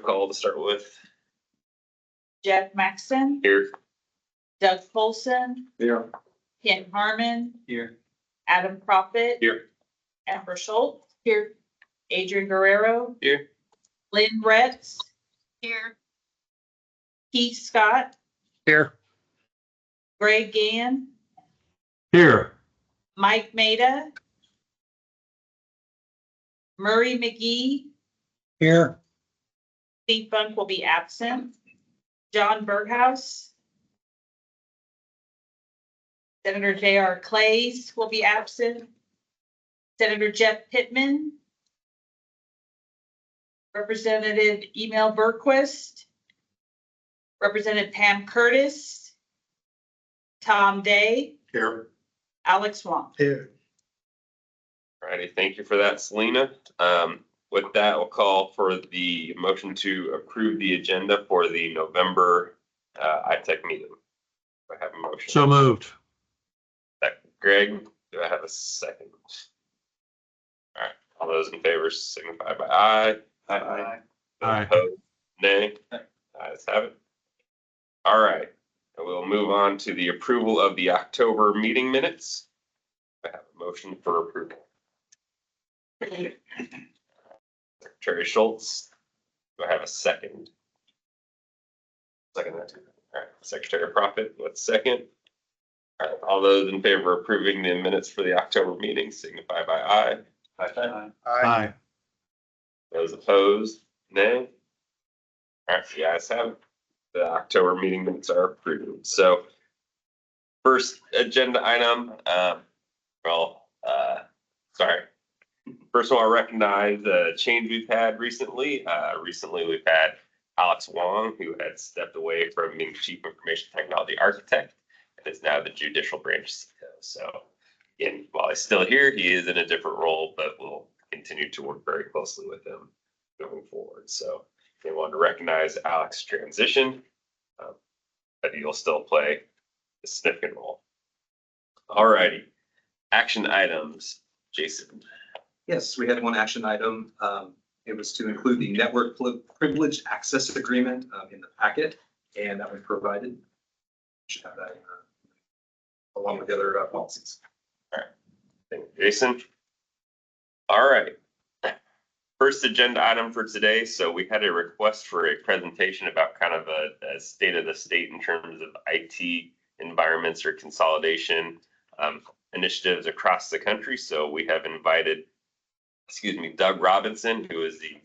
call to start with. Jeff Maxson, Here. Doug Folson, Here. Ken Harmon, Here. Adam Profit, Here. Amber Schultz, here, Adrian Guerrero, Here. Lynn Retz, here, Keith Scott, Here. Greg Gann, Here. Mike Maida, Murray McGee, Here. Steve Funk will be absent, John Berghaus, Senator J.R. Clays will be absent, Senator Jeff Pittman, Representative Emil Berquist, Representative Pam Curtis, Tom Day, Here. Alex Wong. Here. Alrighty, thank you for that, Selena. With that, we'll call for the motion to approve the agenda for the November ITEC meeting. Do I have a motion? So moved. Greg, do I have a second? All right, all those in favor signify by aye. Aye. Those Aye. opposed, nay. Ayes have it. All right, and we'll move on to the approval of the October meeting minutes. I have a motion for approval. Secretary Schultz, do I have a second? Second that too. All right, Secretary Profit, what's second? All right, all those in favor of approving the minutes for the October meeting signify by aye. Aye. Aye. Those opposed, nay. All right, the ayes have it. The October meeting minutes are approved. So first agenda item, sorry. First of all, I recognize the change we've had recently. Recently, we've had Alex Wong, who had stepped away from being Chief Information Technology Architect and is now the Judicial Branch CEO. So again, while he's still here, he is in a different role, but we'll continue to work very closely with him going forward. So they want to recognize Alex's transition, but he'll still play a significant role. All righty, action items, Jason. Yes, we had one action item. It was to include the network privileged access agreement in the packet, and that was provided. You should have that along with the other policies. All right, thank you, Jason. All right. First agenda item for today. So we had a request for a presentation about kind of a state of the state in terms of IT environments or consolidation initiatives across the country. So we have invited, Doug Robinson, who is the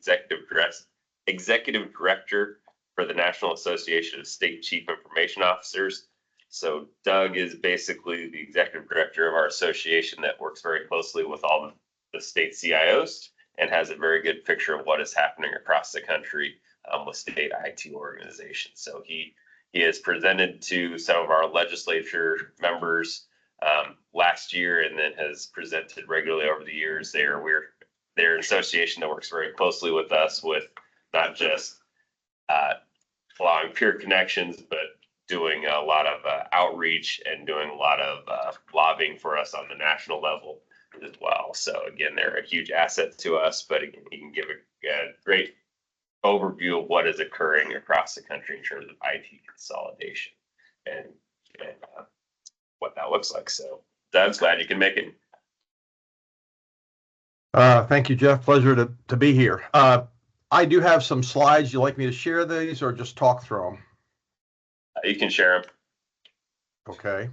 executive director for the National Association of State Chief Information Officers. So Doug is basically the executive director of our association that works very closely with all the state CIOs and has a very good picture of what is happening across the country with state IT organizations. So he has presented to some of our legislature members last year and then has presented regularly over the years. They're an association that works very closely with us with not just allowing peer connections, but doing a lot of outreach and doing a lot of lobbying for us on the national level as well. So again, they're a huge asset to us, but again, he can give a great overview of what is occurring across the country in terms of IT consolidation and what that looks like. So Doug's glad you can make it. Thank you, Jeff. Pleasure to be here. I do have some slides. You like me to share these or just talk through them? You can share them. Okay.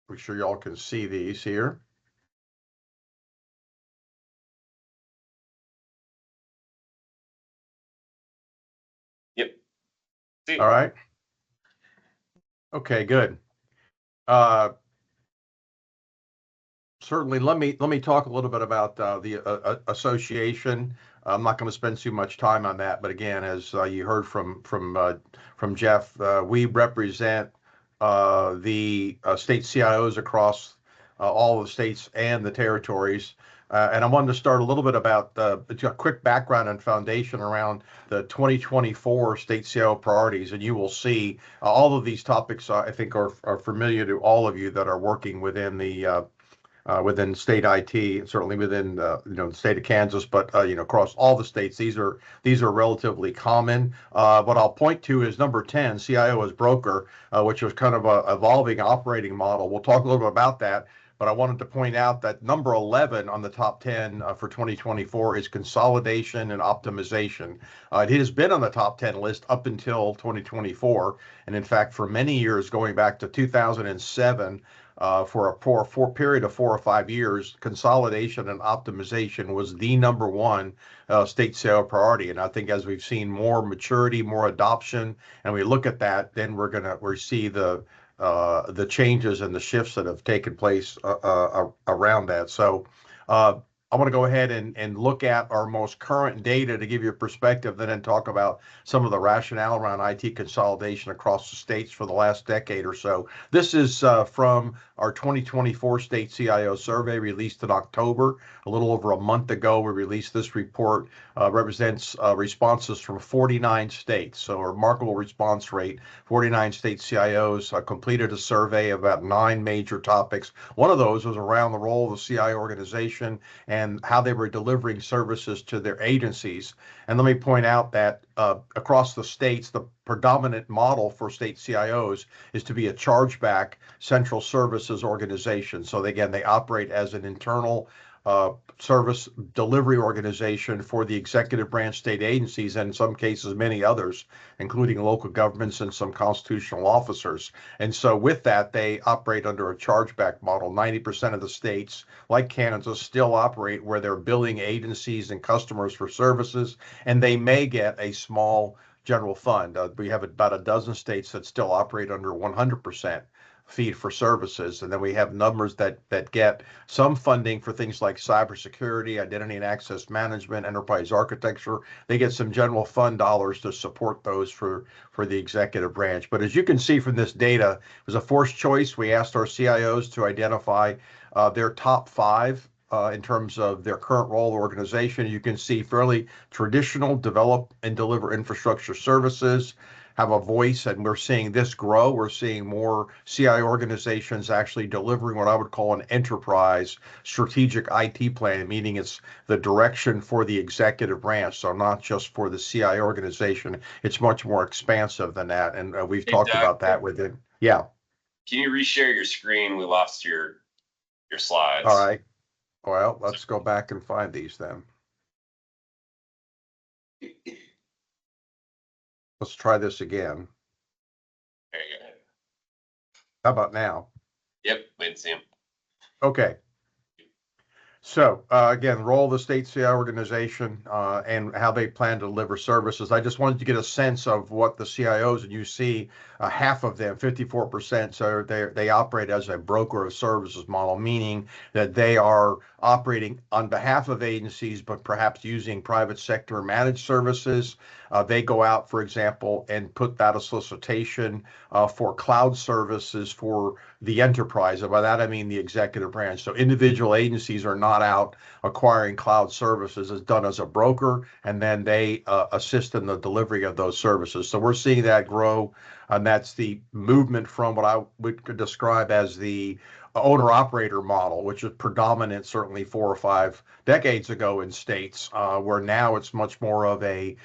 Make sure y'all can see these here. Yep. See. All right. Okay, good. Certainly, let me talk a little bit about the association. I'm not going to spend too much time on that, but again, as you heard from Jeff, we represent the state CIOs across all the states and the territories. And I wanted to start a little bit about a quick background and foundation around the 2024 state CIO priorities. And you will see all of these topics, I think, are familiar to all of you that are working within the within state IT, certainly within the state of Kansas, but across all the states, these are relatively common. What I'll point to is number 10, CIO as broker, which was kind of a evolving operating model. We'll talk a little bit about that. But I wanted to point out that number 11 on the top 10 for 2024 is consolidation and optimization. It has been on the top 10 list up until 2024. And in fact, for many years, going back to 2007, for a period of 4 or 5 years, consolidation and optimization was the number one state CIO priority. And I think as we've seen more maturity, more adoption, and we look at that, then we see the changes and the shifts that have taken place around that. So I want to go ahead and look at our most current data to give you a perspective, and then talk about some of the rationale around IT consolidation across the states for the last decade or so. This is from our 2024 state CIO survey released in October. A little over a month ago, we released this report. Represents responses from 49 states. So a remarkable response rate. 49 state CIOs completed a survey about 9 major topics. One of those was around the role of the CIO organization and how they were delivering services to their agencies. And let me point out that across the states, the predominant model for state CIOs is to be a chargeback central services organization. So again, they operate as an internal service delivery organization for the executive branch state agencies, and in some cases, many others, including local governments and some constitutional officers. And so with that, they operate under a chargeback model. 90% of the states, like Kansas, still operate where they're billing agencies and customers for services, and they may get a small general fund. We have about a dozen states that still operate under 100% fee for services. And then we have numbers that get some funding for things like cybersecurity, identity and access management, enterprise architecture. They get some general fund dollars to support those for the executive branch. But as you can see from this data, it was a forced choice. We asked our CIOs to identify their top 5 in terms of their current role in the organization. You can see fairly traditional, develop and deliver infrastructure services, have a voice, and we're seeing this grow. We're seeing more CIO organizations actually delivering what I would call an enterprise strategic IT plan, meaning it's the direction for the executive branch, so not just for the CIO organization. It's much more expansive than that, and we've talked Doug, about that within. Yeah. Can you reshare your screen? We lost your slides. All right. Well, let's go back and find these then. Let's try this again. There you go. How about now? Yep, we didn't see him. Okay. So again, role of the state CIO organization and how they plan to deliver services. I just wanted to get a sense of what the CIOs, and you see half of them, 54%, so they operate as a broker of services model, meaning that they are operating on behalf of agencies, but perhaps using private sector managed services. They go out, for example, and put out a solicitation for cloud services for the enterprise. And by that, I mean the executive branch. So individual agencies are not out acquiring cloud services. It's done as a broker, and then they assist in the delivery of those services. So we're seeing that grow, and that's the movement from what I would describe as the owner-operator model, which is predominant certainly 4 or 5 decades ago in states, where now it's much more of a,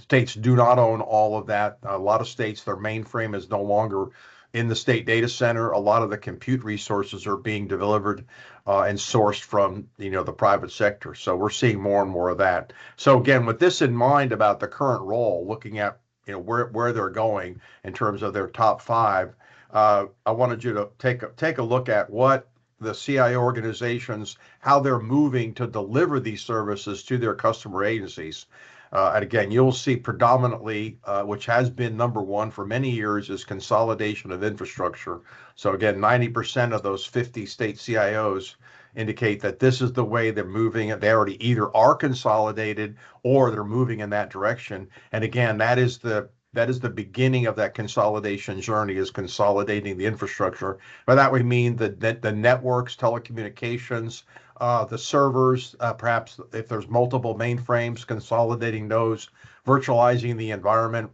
states do not own all of that. A lot of states, their mainframe is no longer in the state data center. A lot of the compute resources are being delivered and sourced from, the private sector. So we're seeing more and more of that. So again, with this in mind about the current role, looking at, where they're going in terms of their top 5, I wanted you to take a look at what the CIO organizations, how they're moving to deliver these services to their customer agencies. And again, you'll see predominantly, which has been number 1 for many years, is consolidation of infrastructure. So again, 90% of those 50 state CIOs indicate that this is the way they're moving. They already either are consolidated or they're moving in that direction. And again, that is the beginning of that consolidation journey, is consolidating the infrastructure. By that we mean the networks, telecommunications, the servers, perhaps if there's multiple mainframes, consolidating those, virtualizing the environment.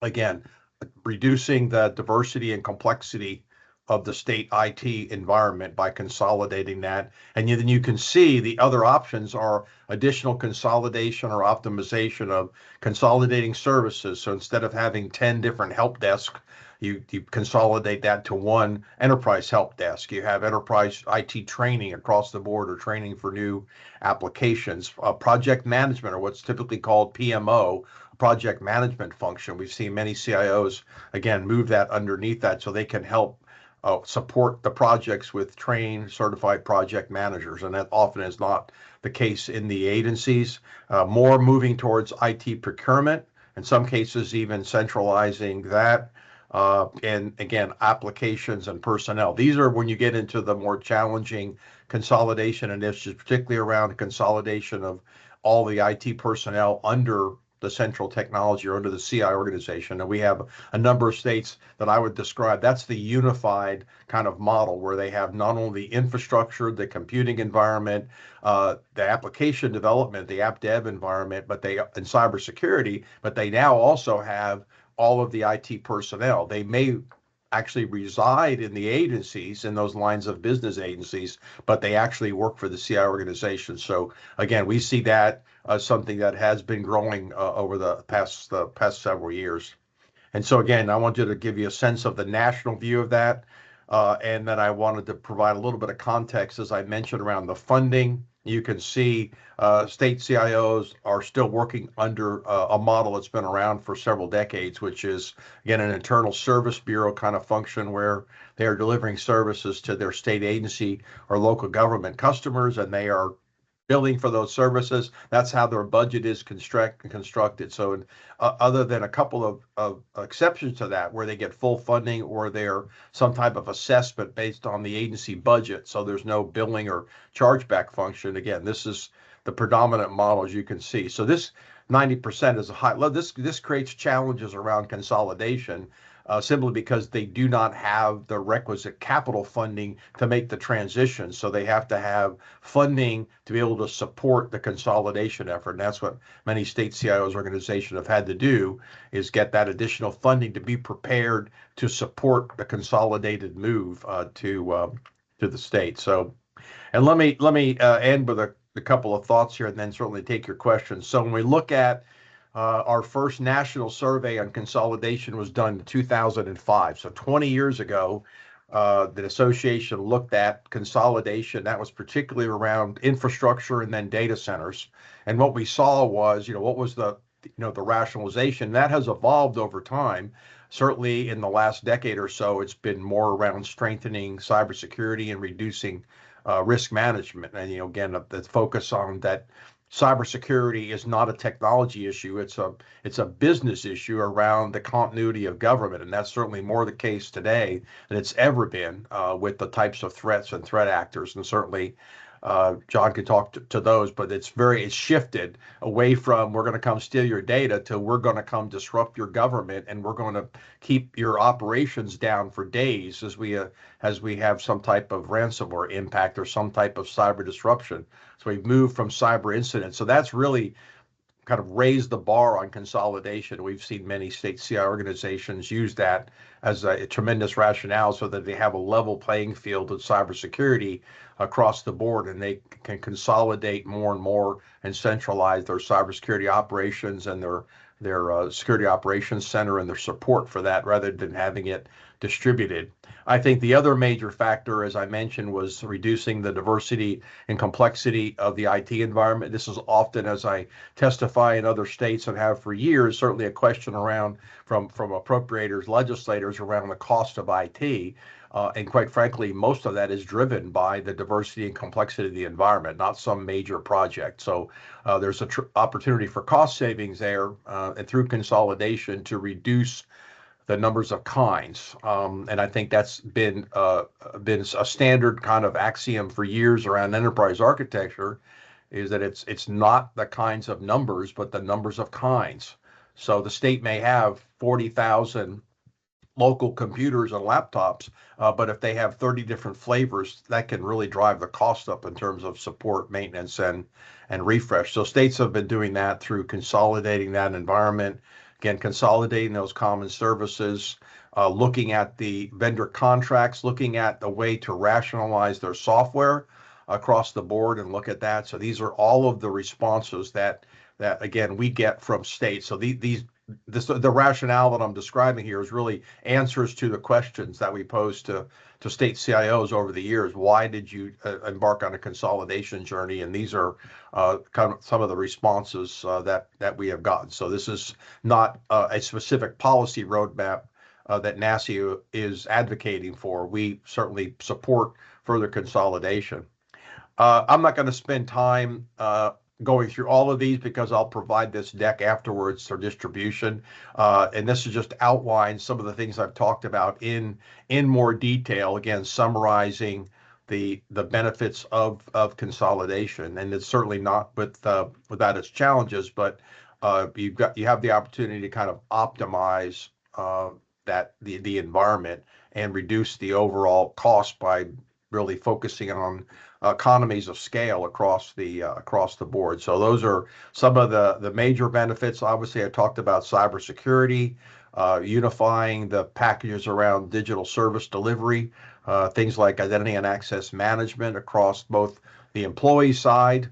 Again, reducing the diversity and complexity of the state IT environment by consolidating that. And then you can see the other options are additional consolidation or optimization of consolidating services. So instead of having 10 different help desks, you consolidate that to one enterprise help desk. You have enterprise IT training across the board or training for new applications. Project management, or what's typically called PMO, project management function. We've seen many CIOs, again, move that underneath that so they can help support the projects with trained, certified project managers. And that often is not the case in the agencies. More moving towards IT procurement, in some cases even centralizing that. And again, applications and personnel. These are when you get into the more challenging consolidation initiatives, particularly around consolidation of all the IT personnel under the central technology or under the CI organization. And we have a number of states that I would describe, that's the unified kind of model where they have not only the infrastructure, the computing environment, the application development, the app dev environment, but they, and cybersecurity, but they now also have all of the IT personnel. They may actually reside in the agencies, in those lines of business agencies, but they actually work for the CI organization. So again, we see that as something that has been growing over the past several years. And so again, I wanted to give you a sense of the national view of that. And then I wanted to provide a little bit of context, as I mentioned, around the funding. You can see state CIOs are still working under a model that's been around for several decades, which is, again, an internal service bureau kind of function where they are delivering services to their state agency or local government customers, and they are billing for those services. That's how their budget is constructed. So other than a couple of exceptions to that, where they get full funding or they're some type of assessment based on the agency budget, so there's no billing or chargeback function. Again, this is the predominant model, as you can see. So this 90% is a high level. This creates challenges around consolidation, simply because they do not have the requisite capital funding to make the transition. So they have to have funding to be able to support the consolidation effort. And that's what many state CIOs organizations have had to do, is get that additional funding to be prepared to support the consolidated move to the state. So, and let me end with a couple of thoughts here, and then certainly take your questions. So when we look at our first national survey on consolidation was done in 2005. So 20 years ago, the association looked at consolidation. That was particularly around infrastructure and then data centers. And what we saw was, what was the rationalization that has evolved over time. Certainly in the last decade or so, it's been more around strengthening cybersecurity and reducing risk management. And, again, the focus on that cybersecurity is not a technology issue. It's a business issue around the continuity of government. And that's certainly more the case today than it's ever been with the types of threats and threat actors. And certainly John can talk to those, but it's shifted away from we're going to come steal your data to we're going to come disrupt your government, and we're going to keep your operations down for days as we have some type of ransomware impact or some type of cyber disruption. So we've moved from cyber incidents. So that's really kind of raised the bar on consolidation. We've seen many state CI organizations use that as a tremendous rationale so that they have a level playing field of cybersecurity across the board, and they can consolidate more and more and centralize their cybersecurity operations and their security operations center and their support for that rather than having it distributed. I think the other major factor, as I mentioned, was reducing the diversity and complexity of the IT environment. This is often, as I testify in other states and have for years, certainly a question around from appropriators, legislators around the cost of IT. And quite frankly, most of that is driven by the diversity and complexity of the environment, not some major project. So there's an opportunity for cost savings there and through consolidation to reduce the numbers of kinds. And I think that's been a standard kind of axiom for years around enterprise architecture, is that it's not the kinds of numbers, but the numbers of kinds. So the state may have 40,000 local computers and laptops, but if they have 30 different flavors, that can really drive the cost up in terms of support, maintenance, and refresh. So states have been doing that through consolidating that environment, again, consolidating those common services, looking at the vendor contracts, looking at the way to rationalize their software across the board and look at that. So these are all of the responses that again we get from states. So the rationale that I'm describing here is really answers to the questions that we pose to state CIOs over the years. Why did you embark on a consolidation journey? And these are kind of some of the responses that we have gotten. So this is not a specific policy roadmap that NASI is advocating for. We certainly support further consolidation. I'm not going to spend time going through all of these because I'll provide this deck afterwards for distribution. And this is just outline some of the things I've talked about in more detail, again, summarizing the benefits of consolidation. And it's certainly not without its challenges, but you have the opportunity to kind of optimize the environment and reduce the overall cost by really focusing on economies of scale across the board. So those are some of the major benefits. Obviously, I talked about cybersecurity, unifying the packages around digital service delivery, things like identity and access management across both the employee side,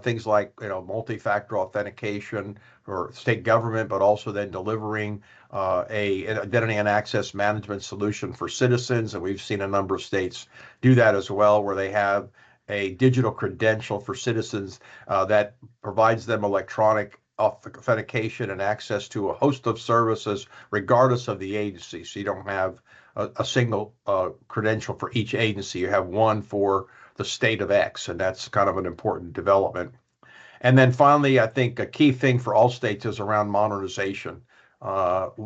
things like multi-factor authentication for state government, but also then delivering an identity and access management solution for citizens. And we've seen a number of states do that as well, where they have a digital credential for citizens that provides them electronic authentication and access to a host of services, regardless of the agency. So you don't have a single credential for each agency. You have one for the state of X, and that's kind of an important development. And then finally, I think a key thing for all states is around modernization.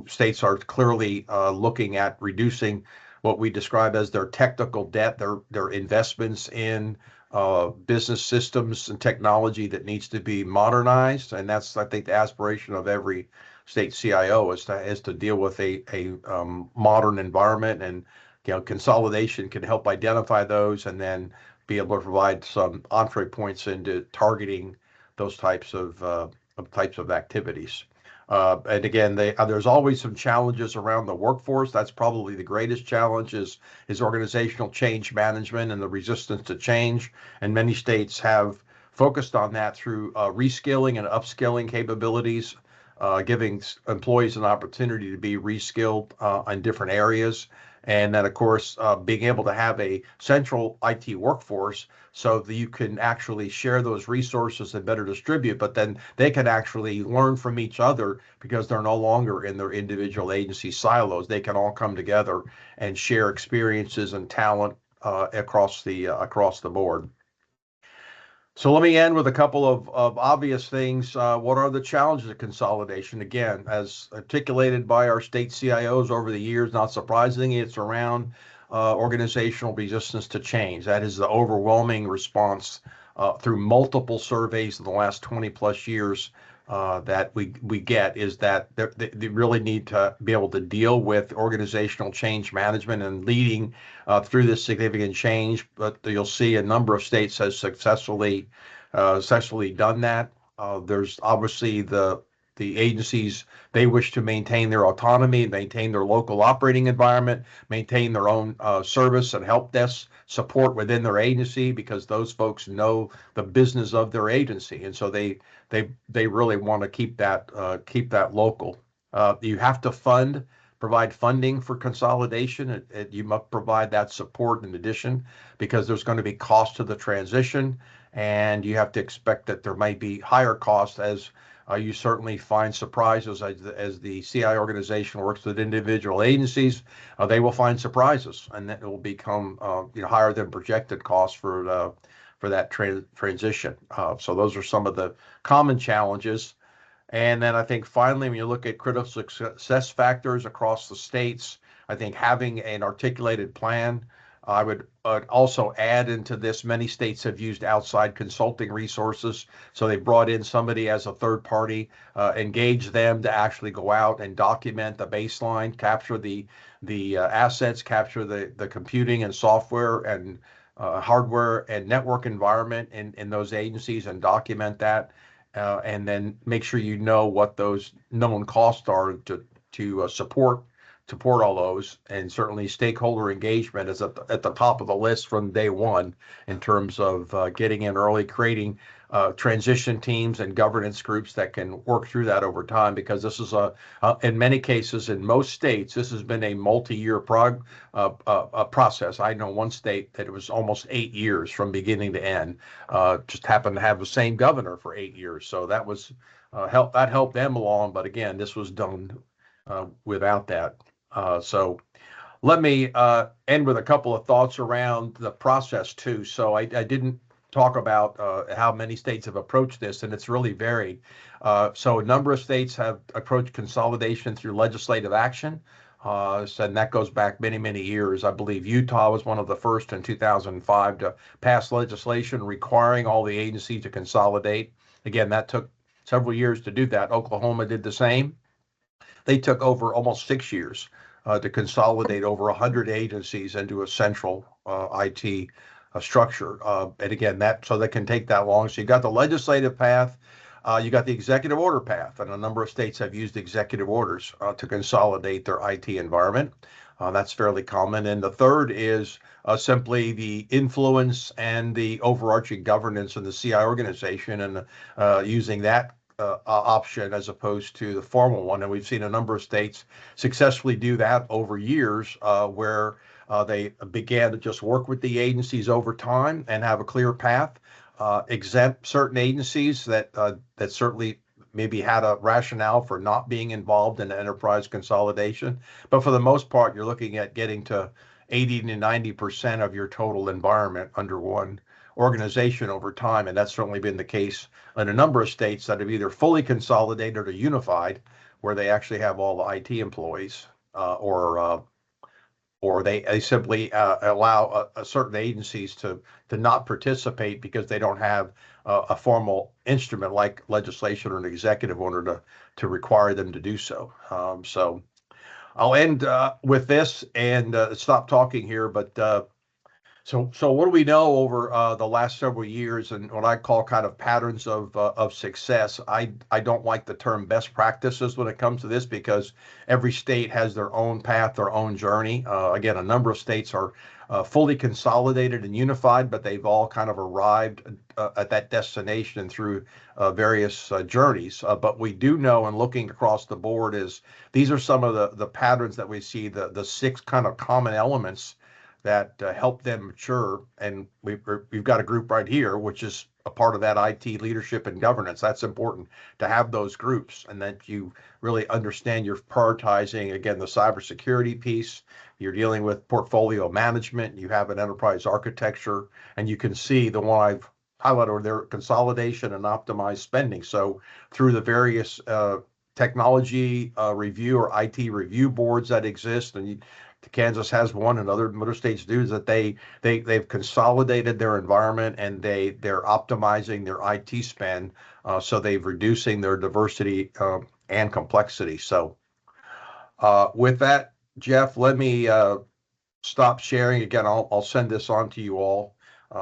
States are clearly looking at reducing what we describe as their technical debt, their investments in business systems and technology that needs to be modernized. And that's, I think, the aspiration of every state CIO is to deal with a modern environment. And consolidation can help identify those and then be able to provide some entree points into targeting those types of activities. And again, there's always some challenges around the workforce. That's probably the greatest challenge is organizational change management and the resistance to change. And many states have focused on that through reskilling and upskilling capabilities, giving employees an opportunity to be reskilled in different areas. And then, of course, being able to have a central IT workforce so that you can actually share those resources and better distribute, but then they can actually learn from each other because they're no longer in their individual agency silos. They can all come together and share experiences and talent across the board. So let me end with a couple of obvious things. What are the challenges of consolidation? Again, as articulated by our state CIOs over the years, not surprisingly, it's around organizational resistance to change. That is the overwhelming response through multiple surveys in the last 20 plus years that we get is that they really need to be able to deal with organizational change management and leading through this significant change. But you'll see a number of states has successfully done that. There's obviously the agencies, they wish to maintain their autonomy, maintain their local operating environment, maintain their own service and help desk support within their agency because those folks know the business of their agency. And so they really want to keep that local. You have to provide funding for consolidation. You must provide that support in addition because there's going to be cost to the transition, and you have to expect that there might be higher costs as you certainly find surprises as the CI organization works with individual agencies. They will find surprises, and that will become higher than projected costs for that transition. So those are some of the common challenges. And then I think finally, when you look at critical success factors across the states, I think having an articulated plan, I would also add into this, many states have used outside consulting resources. So they brought in somebody as a third party, engage them to actually go out and document the baseline, capture the assets, capture the computing and software and hardware and network environment in those agencies and document that. And then make sure you know what those known costs are to support support all those, and certainly stakeholder engagement is at the top of the list from day one in terms of getting in early, creating transition teams and governance groups that can work through that over time, because this is in many cases, in most states, this has been a multi-year process. I know one state that it was almost 8 years from beginning to end. Just happened to have the same governor for 8 years, so that was helped them along. But again, this was done without that. So let me end with a couple of thoughts around the process too. So I didn't talk about how many states have approached this, and it's really varied. So a number of states have approached consolidation through legislative action. And that goes back many, many years. I believe Utah was one of the first in 2005 to pass legislation requiring all the agencies to consolidate. Again, that took several years to do that. Oklahoma did the same. They took over almost 6 years to consolidate over 100 agencies into a central IT structure. And again, that can take that long. So you got the legislative path, you got the executive order path, and a number of states have used executive orders to consolidate their IT environment. That's fairly common. And the third is simply the influence and the overarching governance in the CI organization, and using that option as opposed to the formal one. And we've seen a number of states successfully do that over years, where they began to just work with the agencies over time and have a clear path, exempt certain agencies that certainly maybe had a rationale for not being involved in enterprise consolidation. But for the most part, you're looking at getting to 80 to 90% of your total environment under one organization over time. And that's certainly been the case in a number of states that have either fully consolidated or unified, where they actually have all the IT employees, or they simply allow certain agencies to not participate because they don't have a formal instrument like legislation or an executive order to require them to do so. So I'll end with this and stop talking here. But so what do we know over the last several years, and what I call kind of patterns of success? I don't like the term best practices when it comes to this, because every state has their own path, their own journey. Again, a number of states are fully consolidated and unified, but they've all kind of arrived at that destination through various journeys. But we do know, and looking across the board, is these are some of the patterns that we see, the 6 kind of common elements that help them mature. And we've got a group right here, which is a part of that IT leadership and governance. That's important to have those groups, and that you really understand you're prioritizing, again, the cybersecurity piece. You're dealing with portfolio management. You have an enterprise architecture, and you can see the one I've highlighted over there, consolidation and optimized spending. So through the various technology review or IT review boards that exist, and Kansas has one, and other states do, is that they've consolidated their environment, and they're optimizing their IT spend, so they've reducing their diversity and complexity. So with that, Jeff, let me stop sharing again. I'll send this on to you all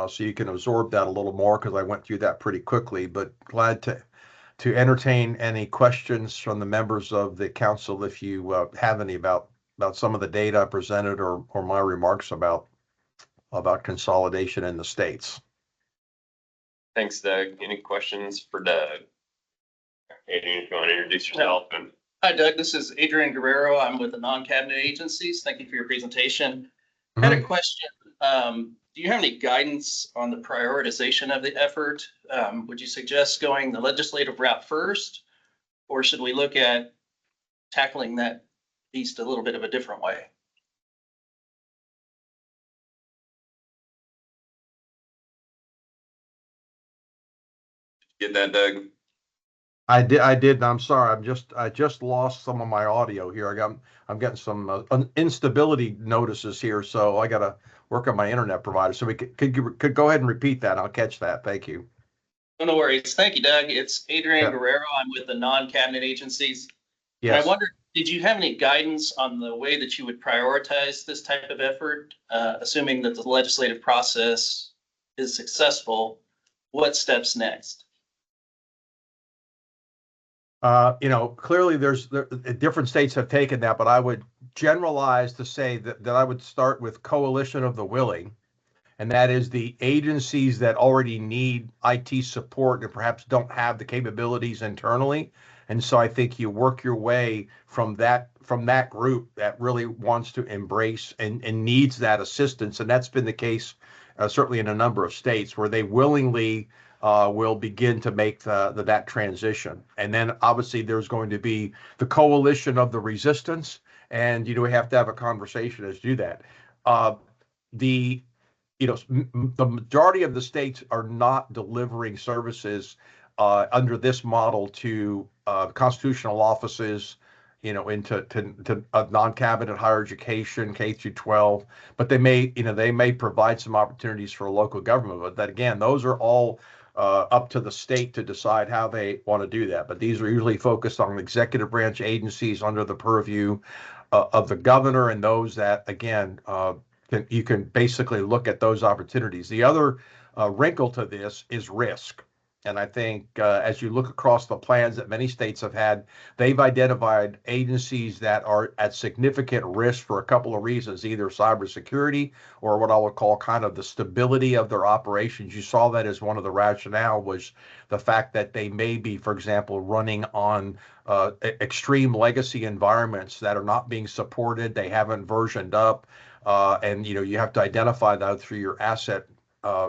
so you can absorb that a little more, because I went through that pretty quickly. But glad to entertain any questions from the members of the council if you have any about some of the data I presented, or my remarks about consolidation in the states. Thanks, Doug. Any questions for Doug? Adrian, if you want to introduce yourself. And Hi, Doug. This is Adrian Guerrero. I'm with the non-cabinet agencies. Thank you for your presentation. I had a question. Do you have any guidance on the prioritization of the effort? Would you suggest going the legislative route first, or should we look at tackling that beast a little bit of a different way? get that, Doug? I did. I'm sorry. I just lost some of my audio here. I'm getting some instability notices here, so I got to work on my internet provider. So we could go ahead and repeat that. I'll catch that. Thank you. No worries. Thank you, Doug. It's Adrian Yeah. Guerrero. I'm with the non-cabinet agencies. Yes. And I wondered, did you have any guidance on the way that you would prioritize this type of effort, assuming that the legislative process is successful? What steps next? Clearly different states have taken that, but I would generalize to say that I would start with coalition of the willing, and that is the agencies that already need IT support and perhaps don't have the capabilities internally. And so I think you work your way from that group that really wants to embrace and needs that assistance. And that's been the case certainly in a number of states where they willingly will begin to make that transition. And then obviously there's going to be the coalition of the resistance, and we have to have a conversation as to do that. The the majority of the states are not delivering services under this model to constitutional offices, into non-cabinet higher education, K through 12, but they may provide some opportunities for local government. But that again, those are all up to the state to decide how they want to do that. But these are usually focused on executive branch agencies under the purview of the governor, and those that again you can basically look at those opportunities. The other wrinkle to this is risk. And I think as you look across the plans that many states have had, they've identified agencies that are at significant risk for a couple of reasons, either cybersecurity or what I would call kind of the stability of their operations. You saw that as one of the rationale was the fact that they may be, for example, running on extreme legacy environments that are not being supported. They haven't versioned up. And you have to identify that through your asset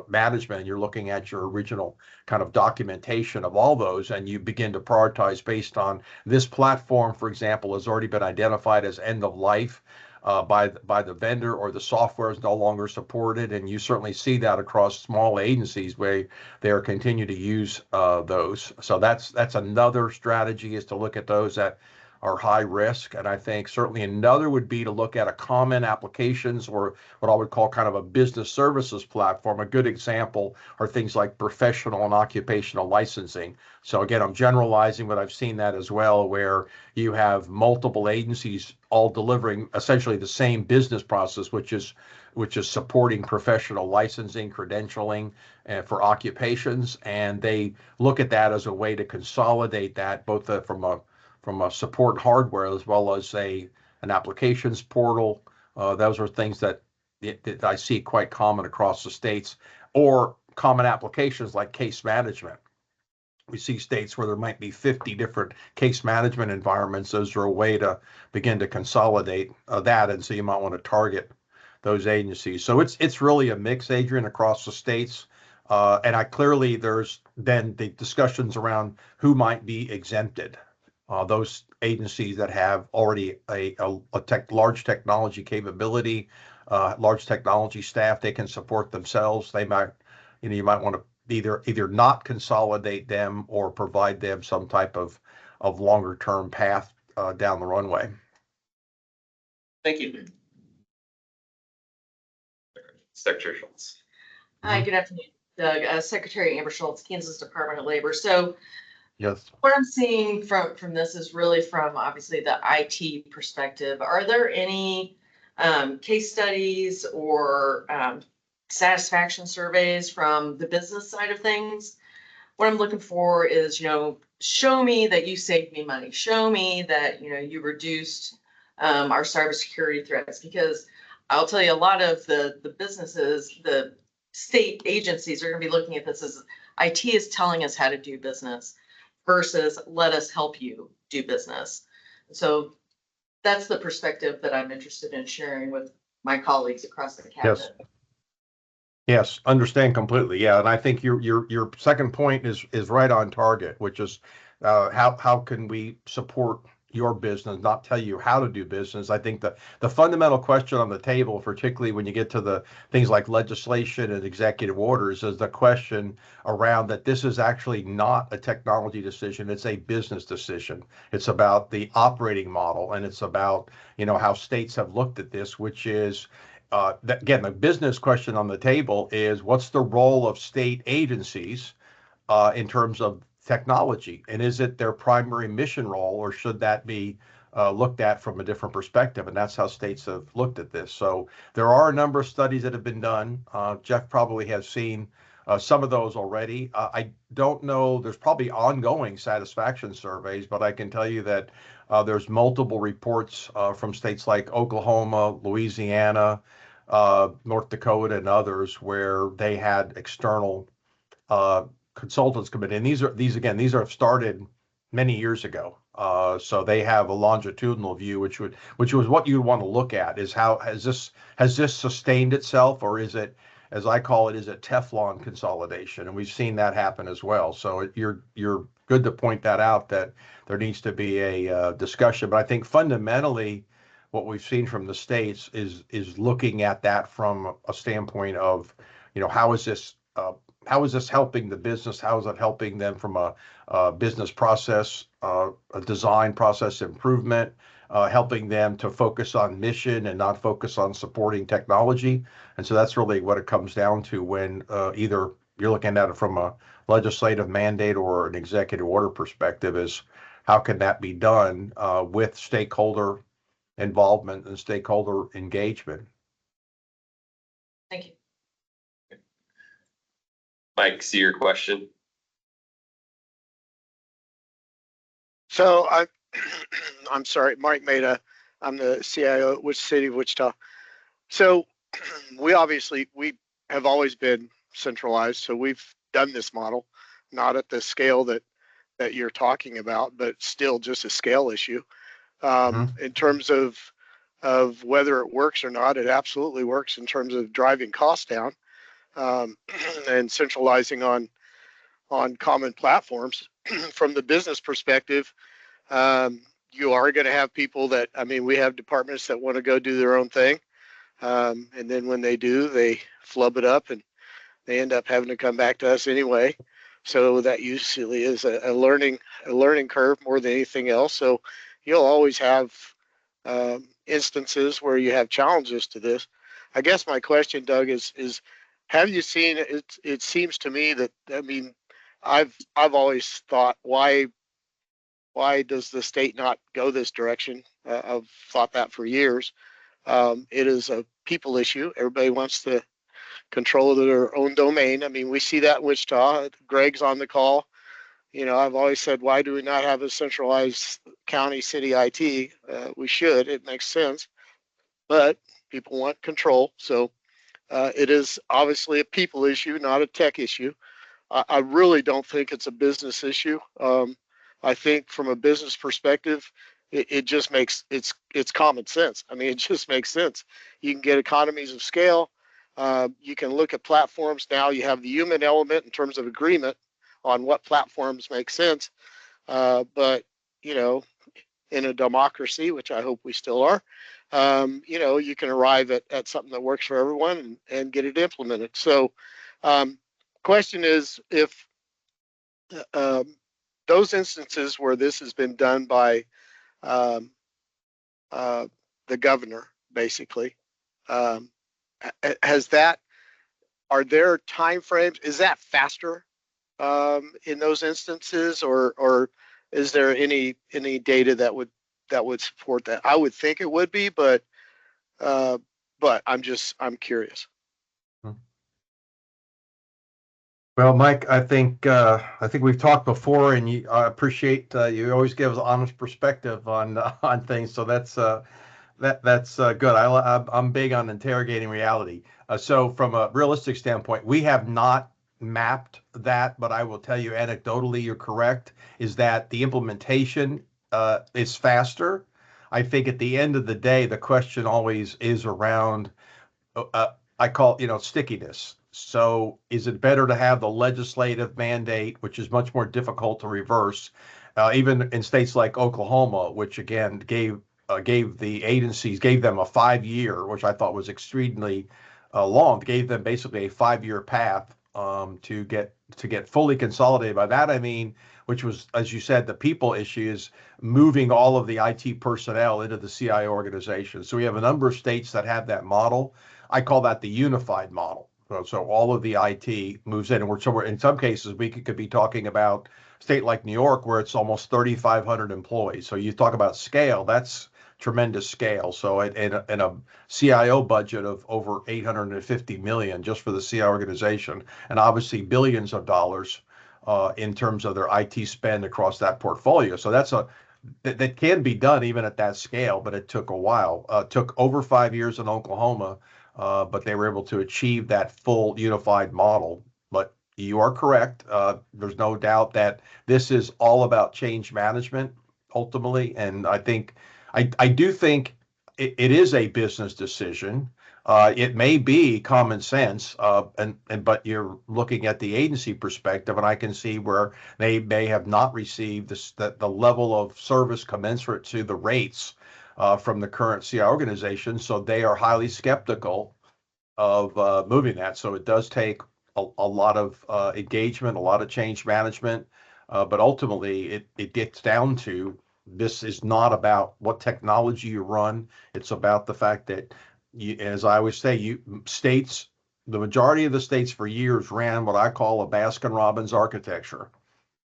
management. You're looking at your original kind of documentation of all those, and you begin to prioritize based on this platform, for example, has already been identified as end of life by the vendor, or the software is no longer supported. And you certainly see that across small agencies where they are continue to use those. So that's another strategy, is to look at those that are high risk. And I think certainly another would be to look at a common applications, or what I would call kind of a business services platform. A good example are things like professional and occupational licensing. So again, I'm generalizing, but I've seen that as well, where you have multiple agencies all delivering essentially the same business process, which is supporting professional licensing, credentialing for occupations. And they look at that as a way to consolidate that, both from a support hardware as well as an applications portal. Those are things that I see quite common across the states, or common applications like case management. We see states where there might be 50 different case management environments. Those are a way to begin to consolidate that. And so you might want to target those agencies. So it's really a mix, Adrian, across the states. And clearly there's then the discussions around who might be exempted. Those agencies that have already a large technology capability, large technology staff, they can support themselves. They might, you might want to either not consolidate them or provide them some type of longer term path down the runway. Thank you. Secretary Schultz. Hi, good afternoon, Doug. Secretary Amber Schultz, Kansas Department of Labor. So Yes. what I'm seeing from this is really from obviously the IT perspective. Are there any case studies or satisfaction surveys from the business side of things? What I'm looking for is, show me that you saved me money. Show me that, you reduced our cybersecurity threats, because I'll tell you, a lot of the businesses, the state agencies are going to be looking at this as IT is telling us how to do business versus let us help you do business. So that's the perspective that I'm interested in sharing with my colleagues across the cabinet. Yes, understand completely. Yeah, and I think your second point is right on target, which is how can we support your business, not tell you how to do business. I think the fundamental question on the table, particularly when you get to the things like legislation and executive orders, is the question around that this is actually not a technology decision, it's a business decision. It's about the operating model, and it's about how states have looked at this, which is again, the business question on the table is what's the role of state agencies in terms of technology, and is it their primary mission role, or should that be looked at from a different perspective? And that's how states have looked at this. So there are a number of studies that have been done. Jeff probably has seen some of those already. I don't know, there's probably ongoing satisfaction surveys, but I can tell you that there's multiple reports from states like Oklahoma, Louisiana, North Dakota, and others where they had external consultants come in. And these are started many years ago. So they have a longitudinal view, which was what you'd want to look at, is how has this sustained itself, or is it, as I call it, is it Teflon consolidation? And we've seen that happen as well. So you're good to point that out, that there needs to be a discussion. But I think fundamentally, what we've seen from the states is looking at that from a standpoint of, how is this helping the business? How is it helping them from a business process, a design process improvement, helping them to focus on mission and not focus on supporting technology? And so that's really what it comes down to when either you're looking at it from a legislative mandate or an executive order perspective, is how can that be done with stakeholder involvement and stakeholder engagement? Thank you. Mike, see your question? So I'm sorry, Mike Maida. I'm the CIO at City of Wichita. So we have always been centralized. So we've done this model, not at the scale that you're talking about, but still just a scale issue. In terms of whether it works or not, it absolutely works in terms of driving costs down and centralizing on common platforms. From the business perspective, you are going to have people that, we have departments that want to go do their own thing. And then when they do, they flub it up and they end up having to come back to us anyway. So that usually is a learning curve more than anything else. So you'll always have instances where you have challenges to this. I guess my question, Doug, is have you seen it? It seems to me that, I've always thought, why does the state not go this direction? I've thought that for years. It is a people issue. Everybody wants to control their own domain. We see that in Wichita. Greg's on the call. I've always said, why do we not have a centralized county city IT? We should. It makes sense. But people want control. So it is obviously a people issue, not a tech issue. I really don't think it's a business issue. I think from a business perspective, it just makes it's common sense. It just makes sense. You can get economies of scale. You can look at platforms. Now you have the human element in terms of agreement on what platforms make sense. But in a democracy, which I hope we still are, you can arrive at something that works for everyone and get it implemented. So question is, if those instances where this has been done by the governor, basically, are there timeframes? Is that faster in those instances, or is there any data that would support that? I would think it would be, but I'm curious. Well, Mike, I think we've talked before, and I appreciate you always give us honest perspective on things. So that's good. I'm big on interrogating reality. So from a realistic standpoint, we have not mapped that, but I will tell you anecdotally, you're correct, is that the implementation is faster. I think at the end of the day, the question always is around, I call, stickiness. So is it better to have the legislative mandate, which is much more difficult to reverse, even in states like Oklahoma, which again gave the agencies, gave them a 5-year, which I thought was extremely long, gave them basically a 5-year path to get fully consolidated. By that I mean, which was, as you said, the people issue is moving all of the IT personnel into the CIO organization. So we have a number of states that have that model. I call that the unified model. So all of the IT moves in, and we're in some cases we could be talking about a state like New York where it's almost 3,500 employees. So you talk about scale, that's tremendous scale. So in a CIO budget of over 850 million just for the CIO organization, and obviously billions of dollars in terms of their IT spend across that portfolio. So that can be done even at that scale, but it took a while. It took over 5 years in Oklahoma, but they were able to achieve that full unified model. But you are correct. There's no doubt that this is all about change management ultimately. And I do think it is a business decision. It may be common sense, but you're looking at the agency perspective, and I can see where they may have not received the level of service commensurate to the rates from the current CI organization. So they are highly skeptical of moving that. So it does take a lot of engagement, a lot of change management, but ultimately it gets down to this is not about what technology you run. It's about the fact that as I always say, the majority of the states for years ran what I call a Baskin-Robbins architecture.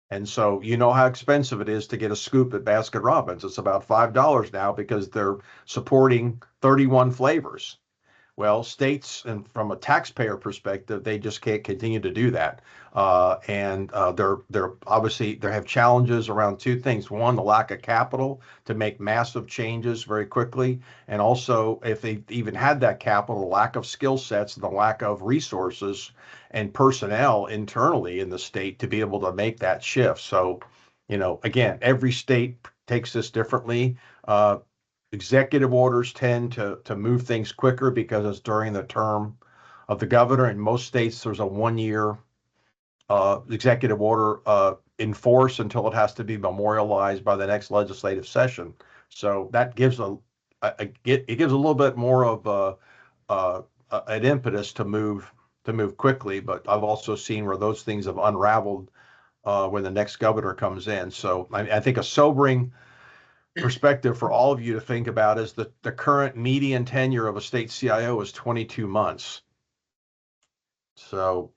And so you know how expensive it is to get a scoop at Baskin-Robbins. It's about $5 now because they're supporting 31 flavors. Well, states, and from a taxpayer perspective, they just can't continue to do that. They're obviously they have challenges around two things. One, the lack of capital to make massive changes very quickly, and also if they even had that capital, the lack of skill sets, the lack of resources and personnel internally in the state to be able to make that shift. So, again, every state takes this differently. Executive orders tend to move things quicker because it's during the term of the governor. In most states, there's a 1 year executive order in force until it has to be memorialized by the next legislative session. So that gives it gives a little bit more of an impetus to move quickly. But I've also seen where those things have unraveled when the next governor comes in. So I think a sobering perspective for all of you to think about is that the current median tenure of a state CIO is 22 months. So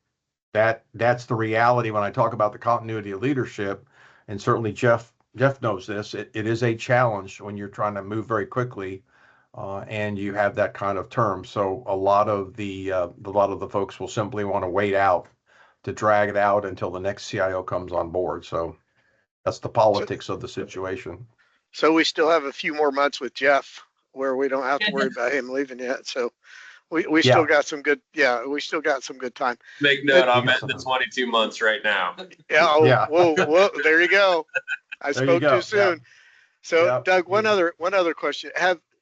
that's the reality when I talk about the continuity of leadership. And certainly Jeff knows this. It is a challenge when you're trying to move very quickly and you have that kind of term. So a lot of the folks will simply want to wait out to drag it out until the next CIO comes on board. So that's the politics of the situation. So we still have a few more months with Jeff where we don't have to worry about him leaving yet. So we still got some good, we still got some good time. Make note, I'm at the 22 months right now. Yeah. Whoa, there you go. I spoke too soon. Yeah. So Yeah. Doug, one other question.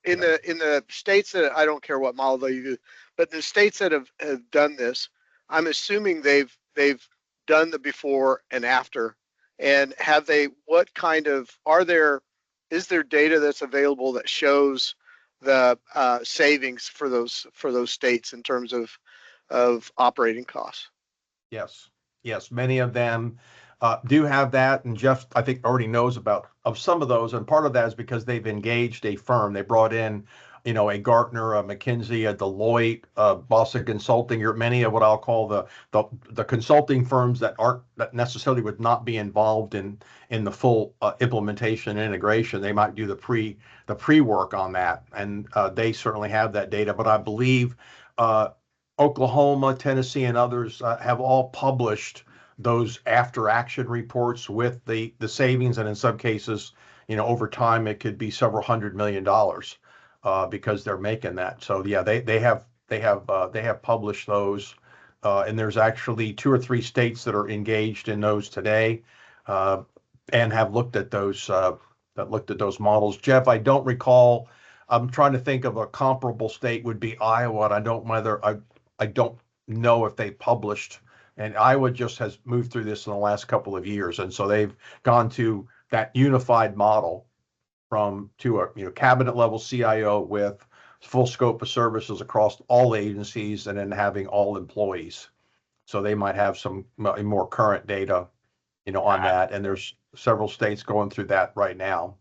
In the states that I don't care what model they use, but the states that have done this, I'm assuming they've done the before and after. And is there data that's available that shows the savings for those states in terms of operating costs? Yes, many of them do have that, and Jeff, I think, already knows of some of those, and part of that is because they've engaged a firm. They brought in, a Gartner, a McKinsey, a Deloitte, Boston Consulting, or many of what I'll call the consulting firms that necessarily would not be involved in the full implementation and integration. They might do the pre work on that, and they certainly have that data. But I believe Oklahoma, Tennessee, and others have all published those after action reports with the savings, and in some cases, over time it could be several $100 million because they're making that. So yeah, they have published those, and there's actually 2 or 3 states that are engaged in those today, and have looked at those models. Jeff, I don't recall. I'm trying to think of a comparable state would be Iowa, and I don't know if they published, and Iowa just has moved through this in the last couple of years. And so they've gone to that unified model to a cabinet level CIO with full scope of services across all agencies and then having all employees. So they might have some more current data, on that. And there's several states going through that right now.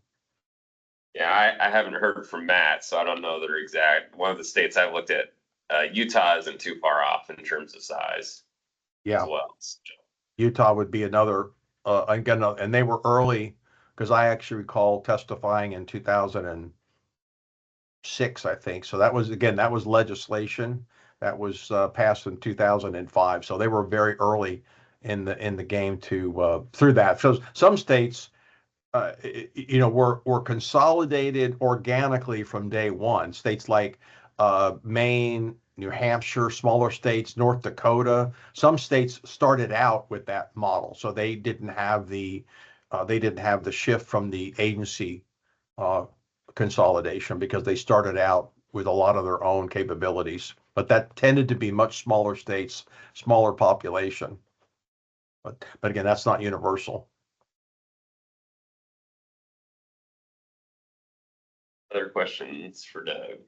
Yeah, I haven't heard from Matt, so I don't know their exact. One of the states I looked at, Utah isn't too far off in terms of size Yeah. as well. So. Utah would be another, again, and they were early because I actually recall testifying in 2000 and I think. So that was, again, that was legislation that was passed in 2005. So they were very early in the game to through that. So some states, were consolidated organically from day one. States like Maine, New Hampshire, smaller states, North Dakota. Some states started out with that model, so they didn't have the shift from the agency uh, consolidation because they started out with a lot of their own capabilities. But that tended to be much smaller states, smaller population. But again, that's not universal. Other questions for Doug?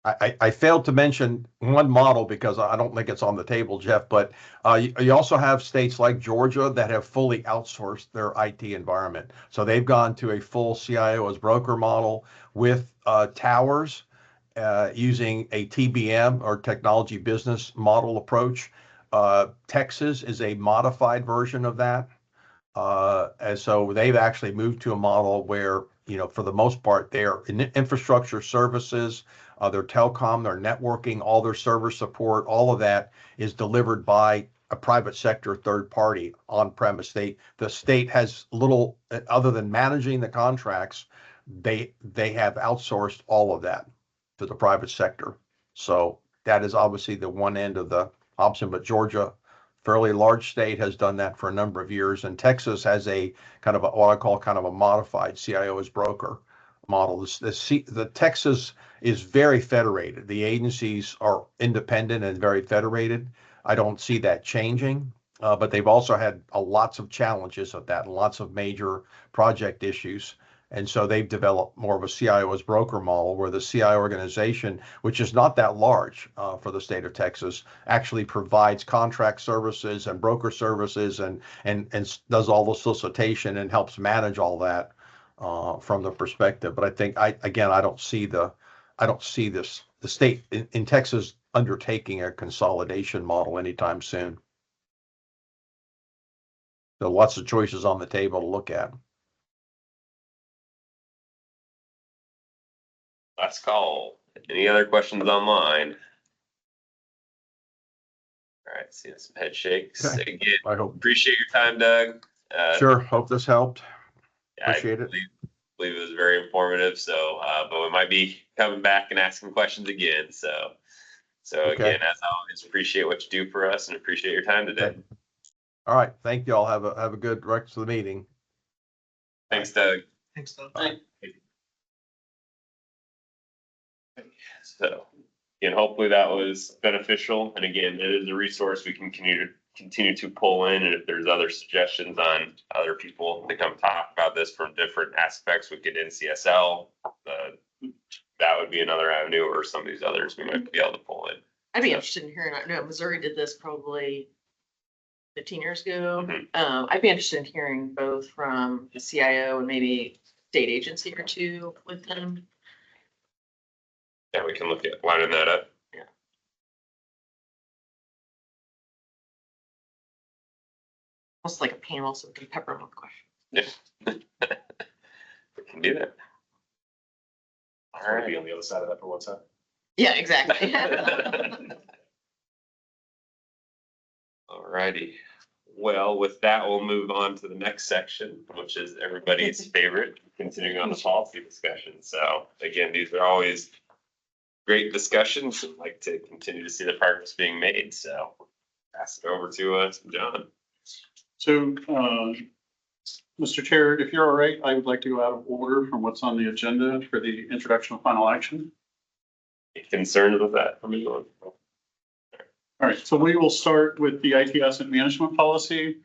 I failed to mention one model because I don't think it's on the table, Jeff, but you also have states like Georgia that have fully outsourced their IT environment. So they've gone to a full CIO as broker model with towers using a TBM or technology business model approach. Texas is a modified version of that. And so they've actually moved to a model where, for the most part, their infrastructure services, their telecom, their networking, all their server support, all of that is delivered by a private sector third party on premise. The state has little, other than managing the contracts, they have outsourced all of that to the private sector. So that is obviously the one end of the option, but Georgia, fairly large state, has done that for a number of years, and Texas has a kind of what I call kind of a modified CIO as broker model. The Texas is very federated. The agencies are independent and very federated. I don't see that changing, but they've also had lots of challenges of that, lots of major project issues. And so they've developed more of a CIO as broker model where the CIO organization, which is not that large for the state of Texas, actually provides contract services and broker services and does all the solicitation and helps manage all that from the perspective. But I think I don't see the state in Texas undertaking a consolidation model anytime soon. So lots of choices on the table to look at. Last call. Any other questions online? All right, seeing some head shakes. Okay. Again, I hope. appreciate your time, Doug. Sure. Hope this helped. I Appreciate it. believe it was very informative. So, but we might be coming back and asking questions again. So Okay. again, as always, appreciate what you do for us and appreciate your time today. Okay. All right. Thank you all. Have a good rest of the meeting. Thanks, Doug. Thanks, Doug. Bye. So, again, hopefully that was beneficial. And again, it is a resource we can continue to pull in. And if there's other suggestions on other people to come talk about this from different aspects, we could NCSL. That would be another avenue, or some of these others we might be able to pull in. I'd be interested in hearing, no, Missouri did this probably 15 years ago. Mhm. I'd be interested in hearing both from the CIO and maybe state agency or two with them. Yeah, we can look at lining that up. Almost like a panel, so we can pepper them with questions. Yeah. We can do that. All right. Be on the other side of that for 1 second. Yeah, exactly. All righty. Well, with that, we'll move on to the next section, which is everybody's favorite, continuing on the policy discussion. So again, these are always great discussions. I'd like to continue to see the progress being made. So pass it over to John. So, Mr. Chair, if you're all right, I would like to go out of order from what's on the agenda for the introduction of final action. Any concerns with that from anyone? All right, so we will start with the IT asset management policy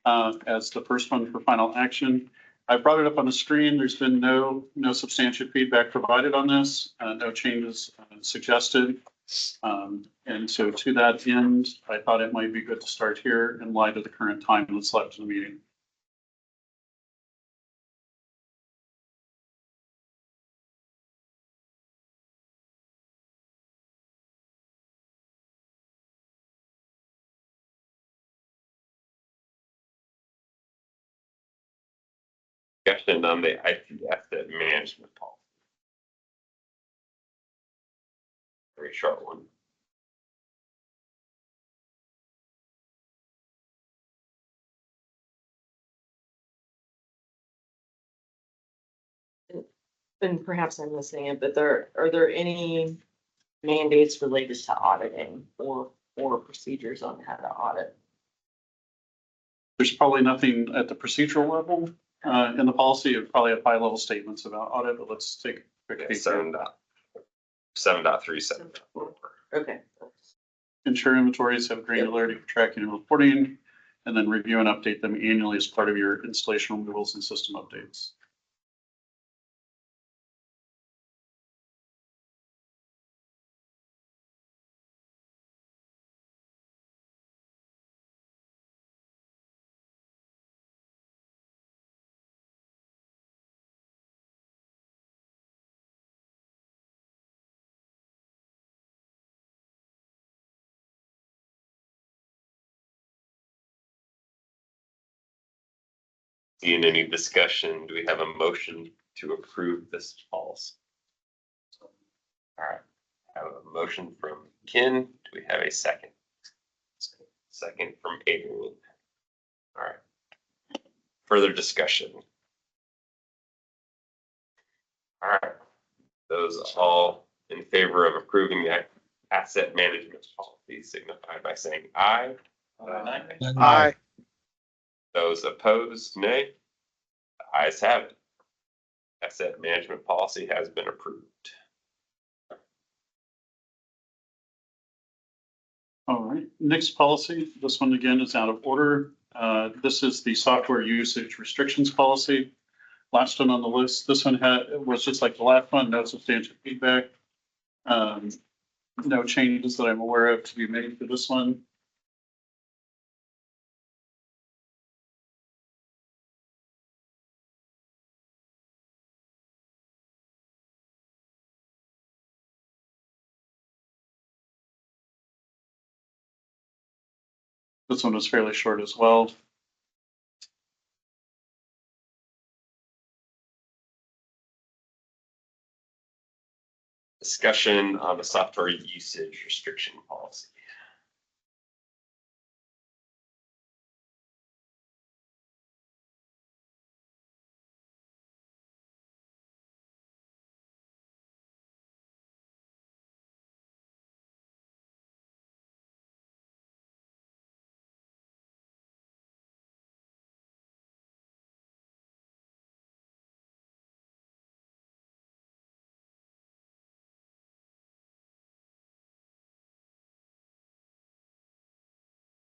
as the first one for final action. I brought it up on the screen. There's been no substantial feedback provided on this, no changes suggested. And so to that end, I thought it might be good to start here in light of the current time that's left in the meeting. Discussion on the IT asset management policy. very short one. And perhaps I'm missing it, but are there any mandates related to auditing or procedures on how to audit? There's probably nothing at the procedural level in the policy. It would probably have high-level statements about audit, but let's take a quick peek. 7.3, 7.4. Okay. Ensure inventories have granularity for tracking and reporting, and then review and update them annually as part of your installation removals and system updates. Seeing any discussion, do we have a motion to approve this policy? All right, I have a motion from Ken. Do we have a second? Second from Adrian. All right. Further discussion. All right. Those all in favor of approving the asset management policy signify by saying aye. Aye. Those opposed, nay. The ayes have it. Asset management policy has been approved. All right, next policy, this one again is out of order. This is the software usage restrictions policy. Last one on the list, this one was just like the last one, no substantial feedback. No changes that I'm aware of to be made for this one. This one was fairly short as well. Discussion on the software usage restriction policy.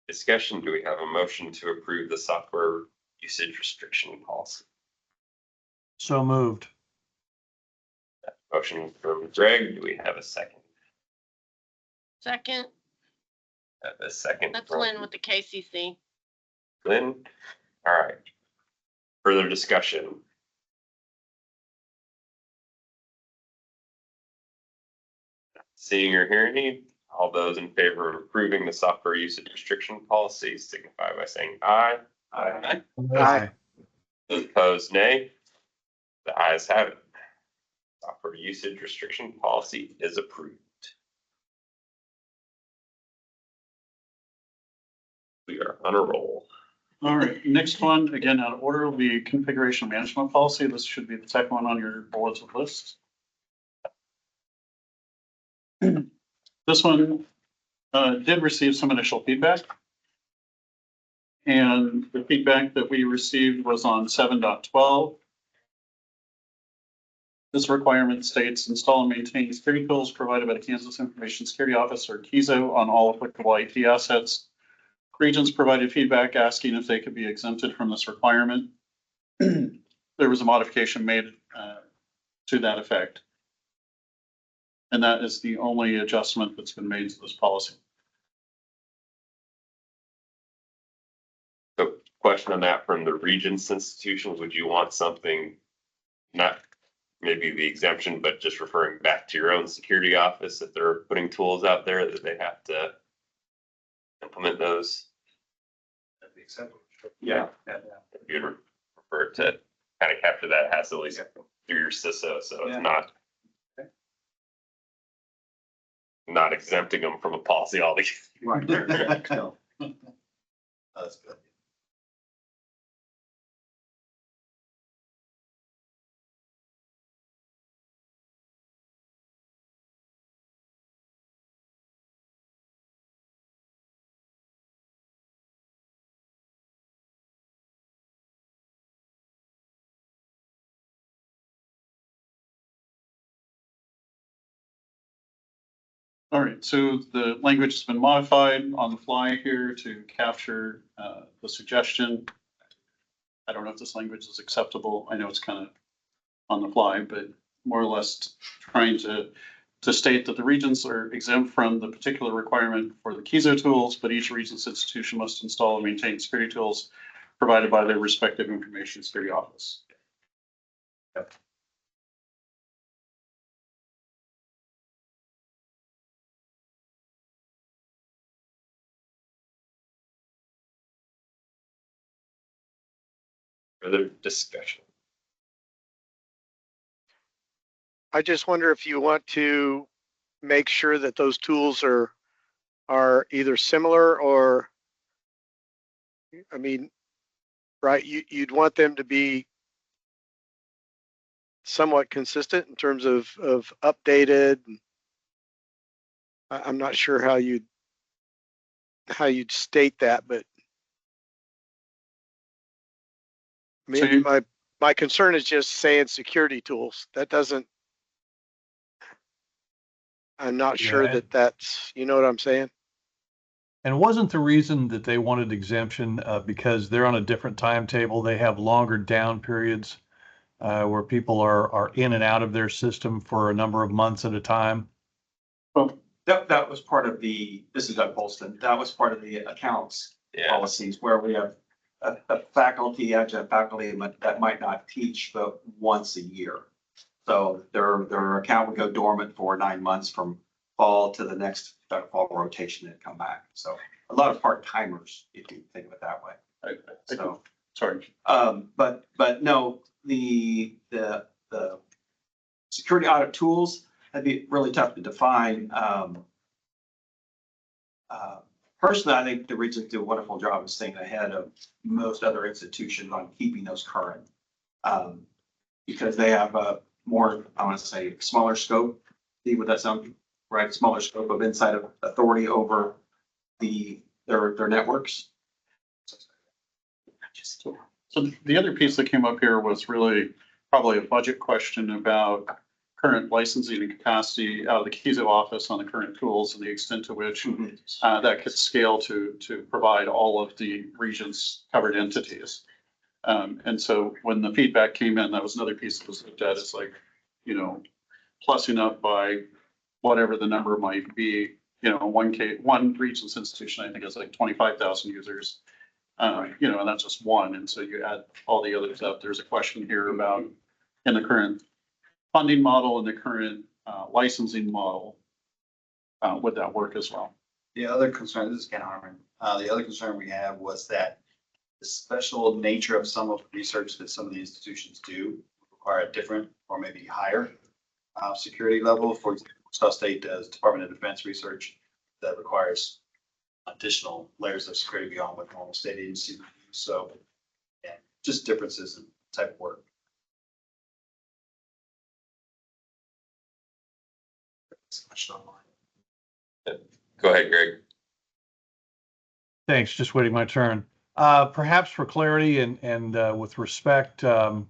Discussion, do we have a motion to approve the software usage restriction policy? So moved. Motion from Greg, do we have a second? Second, Have a second that's from Lynn with the KCC. Lynn. All right. Further discussion. Seeing or hearing any, all those in favor of approving the software usage restriction policy signify by saying aye. Aye. Aye. Those opposed, nay. The ayes have it. Software usage restriction policy is approved. We are on a roll. All right, next one, again, out of order, will be configuration management policy. This should be the second one on your bulletin list. This one did receive some initial feedback. And the feedback that we received was on 7.12. This requirement states install and maintain security tools provided by the Kansas Information Security Office or KISO on all applicable IT assets. Regions provided feedback asking if they could be exempted from this requirement. There was a modification made to that effect. And that is the only adjustment that's been made to this policy. So question on that from the Regents institutions, would you want something, not maybe the exemption, but just referring back to your own security office, if they're putting tools out there that they have to implement those? That'd be acceptable. Yeah. If you'd refer to kind of capture that hassle at least through your CISO, so Yeah. it's not. not exempting them from a policy altogether. Right. No. That's good. All right, so the language has been modified on the fly here to capture the suggestion. I don't know if this language is acceptable. I know it's kind of on the fly, but more or less trying to state that the regions are exempt from the particular requirement for the KIZO tools, but each region's institution must install and maintain security tools provided by their respective information security office. Further discussion. I just wonder if you want to make sure that those tools are either similar or, I mean, right, you'd want them to be somewhat consistent in terms of updated. I'm not sure how you'd state that, but I So mean, my concern is just saying security tools. That doesn't, I'm not sure Yeah. that's, you know what I'm saying? And wasn't the reason that they wanted exemption because they're on a different timetable? They have longer down periods where people are in and out of their system for a number of months at a time. Well, That was part of this is Doug Polston, that was part of the accounts Yeah, policies where we have a faculty, adjunct faculty that might not teach but once a year. So their account would go dormant for 9 months from fall to the next fall rotation and come back. So a lot of part timers, if you think of it that way. So, sorry. but no, the security audit tools, that'd be really tough to define. Personally, I think the regions do a wonderful job of staying ahead of most other institutions on keeping those current. Because they have a more, I want to say, smaller scope. See, would that sound right? Smaller scope of inside of authority over their networks. So the other piece that came up here was really probably a budget question about current licensing and capacity out of the KIZO office on the current tools and the extent to which that could scale to provide all of the region's covered entities. And so when the feedback came in, that was another piece that was looked at. It's like, you know, plussing up by whatever the number might be. You know, one region's institution, I think, is like 25,000 users. You know, and that's just one. And so you add all the others up. There's a question here about in the current funding model and the current licensing model, would that work as well? The other concern, this is Ken Harmon, the other concern we have was that the special nature of some of the research that some of the institutions do require a different or maybe higher security level. For example, South State does Department of Defense research that requires additional layers of security beyond what normal state agencies would use. So, yeah, just differences in type of work. go ahead, Greg. Thanks, just waiting my turn. Perhaps for clarity and with respect to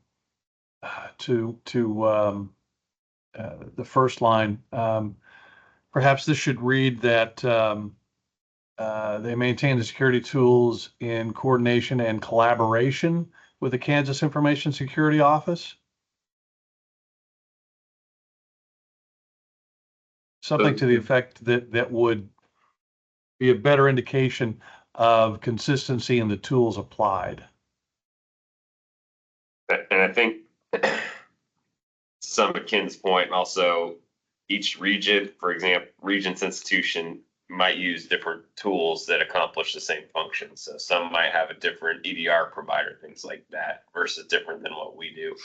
the first line, perhaps this should read that they maintain the security tools in coordination and collaboration with the Kansas Information Security Office. Something to the effect that would be a better indication of consistency in the tools applied. And I think some of Ken's point, also each region, for example, region's institution might use different tools that accomplish the same function. So some might have a different EDR provider, things like that, versus different than what we do.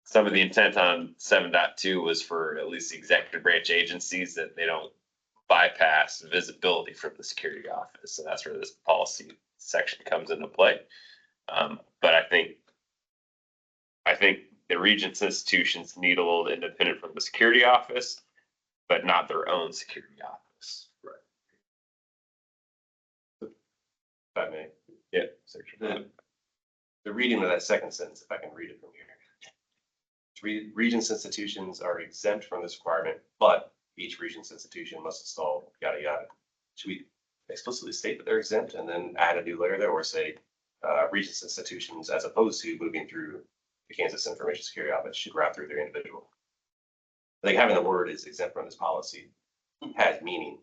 Some of the intent on 7.2 was for at least the executive branch agencies that they don't bypass visibility from the security office. So that's where this policy section comes into play. But I think the Regents institutions need a little independent from the security office, but not their own security office. Right. If I may. Yeah. The reading of that second sentence, if I can read it from here. Regents institutions are exempt from this requirement, but each Regents institution must install yada yada. Should we explicitly state that they're exempt and then add a new layer there, or say Regents institutions, as opposed to moving through the Kansas Information Security Office, should route through their individual? I think having the word is exempt from this policy has meaning,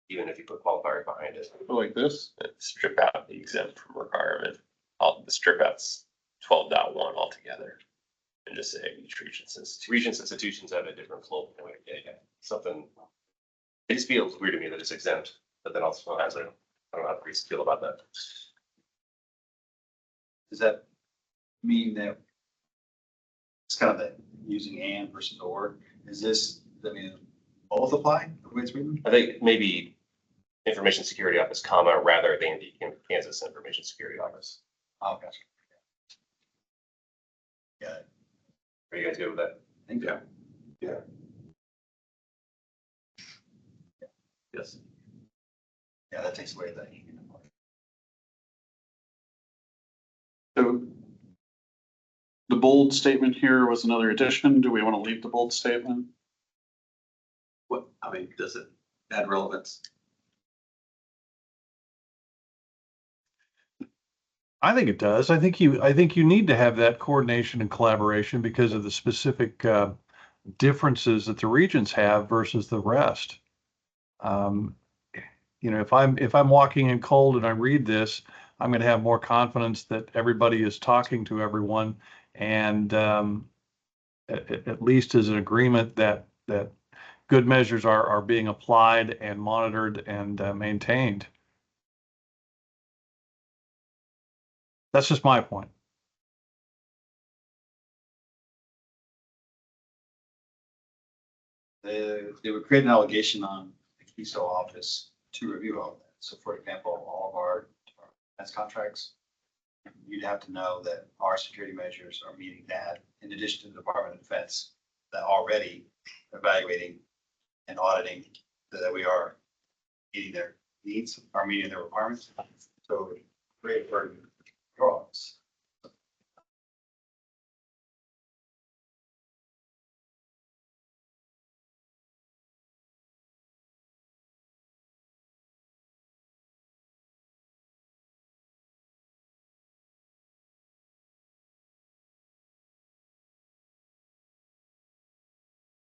even if you put qualifier behind it. Like this? Strip out the exempt from requirement. The strip out's 12.1 altogether. And just say each Regents institutions have a different flow point. Yeah. Something. It just feels weird to me that it's exempt, but then also has a, I don't know how the priests feel about that. Does that mean that it's kind of that using and versus or? Is this, I mean, both apply the way it's written? I think maybe Information Security Office, comma, rather than the Kansas Information Security Office. Oh, gotcha. Yeah, Are you guys good with that? I think so. Yes. Yeah, that takes away that. So the bold statement here was another addition. Do we want to leave the bold statement? What, I mean, does it add relevance? I think it does. I think you need to have that coordination and collaboration because of the specific differences that the regions have versus the rest. If I'm walking in cold and I read this, I'm going to have more confidence that everybody is talking to everyone, and at least as an agreement that good measures are being applied and monitored and maintained. That's just my point. They would create an allegation on the CISO office to review all of that. So for example, all of our defense contracts, you'd have to know that our security measures are meeting that, in addition to the Department of Defense, that already evaluating and auditing that we are meeting their needs, are meeting their requirements. So great burden for your office.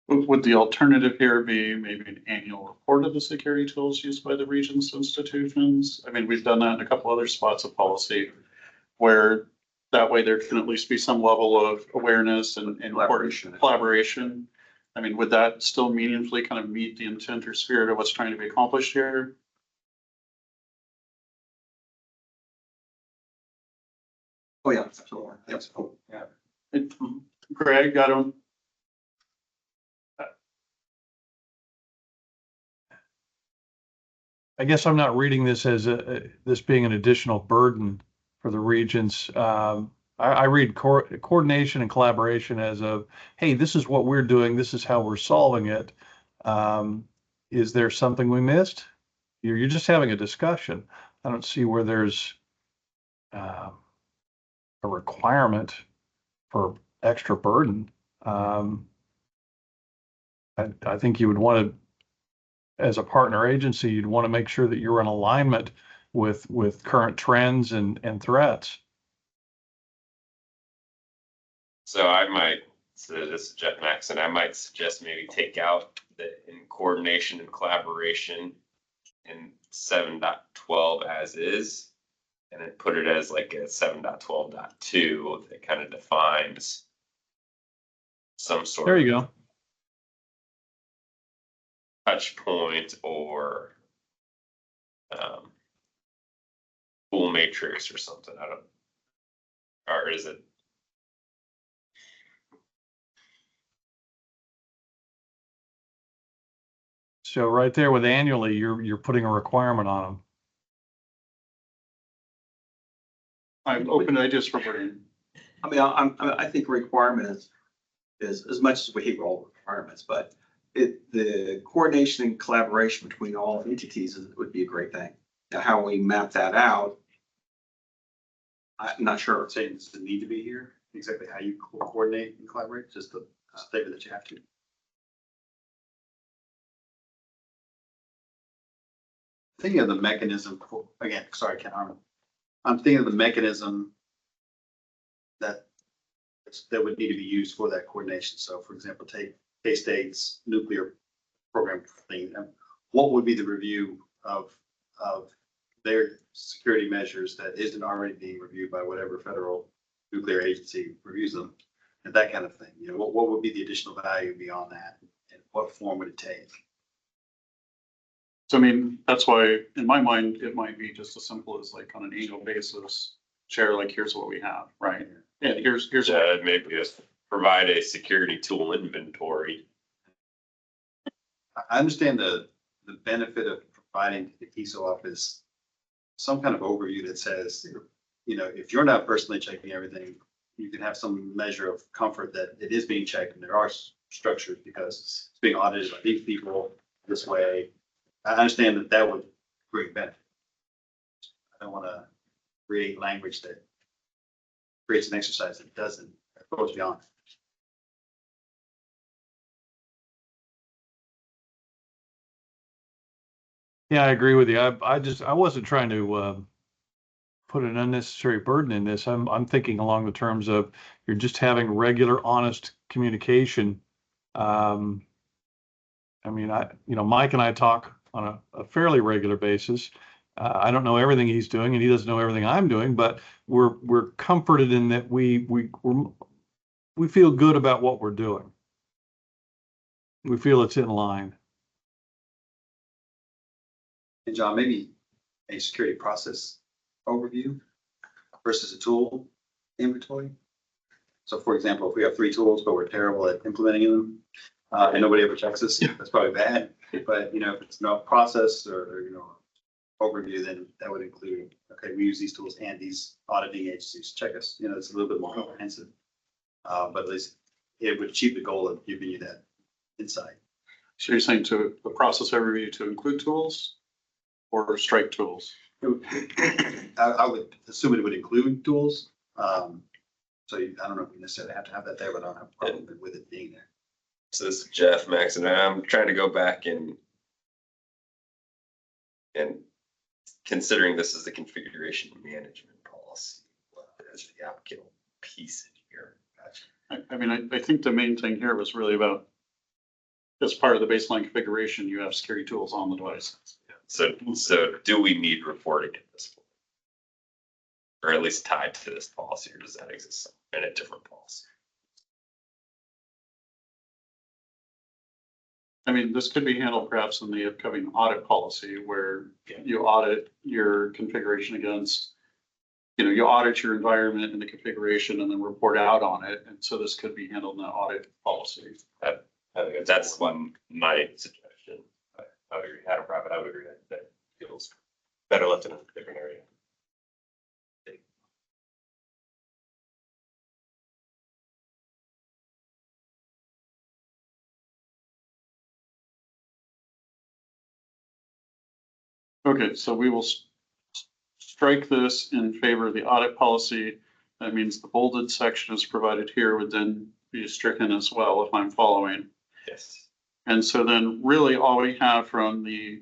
Would the alternative here be maybe an annual report of the security tools used by the Regents institutions? I mean, we've done that in a couple other spots of policy where that way there can at least be some level of awareness and collaboration. I mean, would that still meaningfully kind of meet the intent or spirit of what's trying to be accomplished here? Oh, yeah, absolutely. That's cool. Yeah. Greg, I don't. I guess I'm not reading this as this being an additional burden for the regions. I read coordination and collaboration as of, hey, this is what we're doing. This is how we're solving it. Is there something we missed? You're just having a discussion. I don't see where there's a requirement for extra burden. I think you would want to, as a partner agency, you'd want to make sure that you're in alignment with current trends and threats. So I might, so this is Jeff Maxon, I might suggest maybe take out the in coordination and collaboration in 7.12 as is, and then put it as like a 7.12.2 that kind of defines some sort There of you go. touch point or pool matrix or something. I don't, or is it? So right there with annually, you're putting a requirement on them. I'm open to ideas for wording. I mean, I think requirement is as much as we hate all requirements, but the coordination and collaboration between all entities would be a great thing. Now, how we map that out, I'm not sure. Saying does it need to be here? Exactly how you coordinate and collaborate, just the statement that you have to. Thinking of the mechanism, again, sorry, Ken, I'm thinking of the mechanism that would need to be used for that coordination. So for example, take K-State's nuclear program thing. What would be the review of their security measures that isn't already being reviewed by whatever federal nuclear agency reviews them, and that kind of thing? You know, what would be the additional value beyond that, and what form would it take? So I mean, that's why in my mind, it might be just as simple as like on an annual basis, share like, here's what we have, right? And here's what. Maybe just provide a security tool inventory. I understand the benefit of providing to the TISO office some kind of overview that says, you know, if you're not personally checking everything, you can have some measure of comfort that it is being checked and there are structures because it's being audited by these people this way. I understand that that would bring benefit. I don't want to create language that creates an exercise that doesn't, that goes beyond. Yeah, I agree with you. I wasn't trying to put an unnecessary burden in this. I'm thinking along the terms of you're just having regular, honest communication. I mean, Mike and I talk on a fairly regular basis. I don't know everything he's doing, and he doesn't know everything I'm doing, but we're comforted in that we feel good about what we're doing. We feel it's in line. And John, maybe a security process overview versus a tool inventory. So for example, if we have 3 tools, but we're terrible at implementing them, and nobody ever checks us, that's probably bad. But, you know, if it's not process or, you know, overview, then that would include, okay, we use these tools and these auditing agencies check us. You know, it's a little bit more comprehensive. But at least it would achieve the goal of giving you that insight. So you're saying to the process overview to include tools or strike tools? I would assume it would include tools. So I don't know if you necessarily have to have that there, but I don't have a problem with it being there. So this is Jeff, Max, and I'm trying to go back and considering this is the configuration management policy, as the applicable piece in here. I mean, I think the main thing here was really about, as part of the baseline configuration, you have security tools on the device. So do we need reporting at this point? Or at least tied to this policy, or does that exist in a different policy? I mean, this could be handled perhaps in the upcoming audit policy where you audit your configuration against, you know, you audit your environment and the configuration and then report out on it. And so this could be handled in the audit policy. I think that's my suggestion. I would agree. I would agree that feels better left in a different area. Okay, so we will strike this in favor of the audit policy. That means the bolded section is provided here would then be stricken as well, if I'm following. Yes. And so then really all we have from the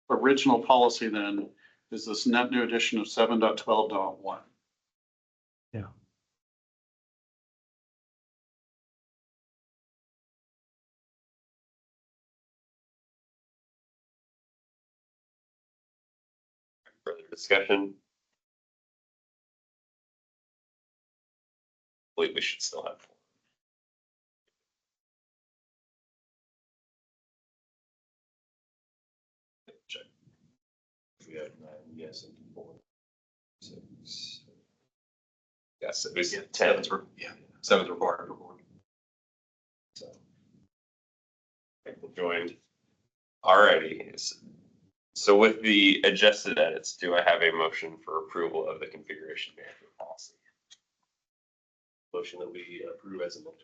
original policy then is this net new addition of 7.12.1. Yeah. Further discussion? I believe we should still have 4. Check. We have 9 yes and 4. 6. Yes, it was 10. Yeah, 7's required. So. People joined. Alrighty. So with the adjusted edits, do I have a motion for approval of the configuration management policy? Motion that we approve as amended.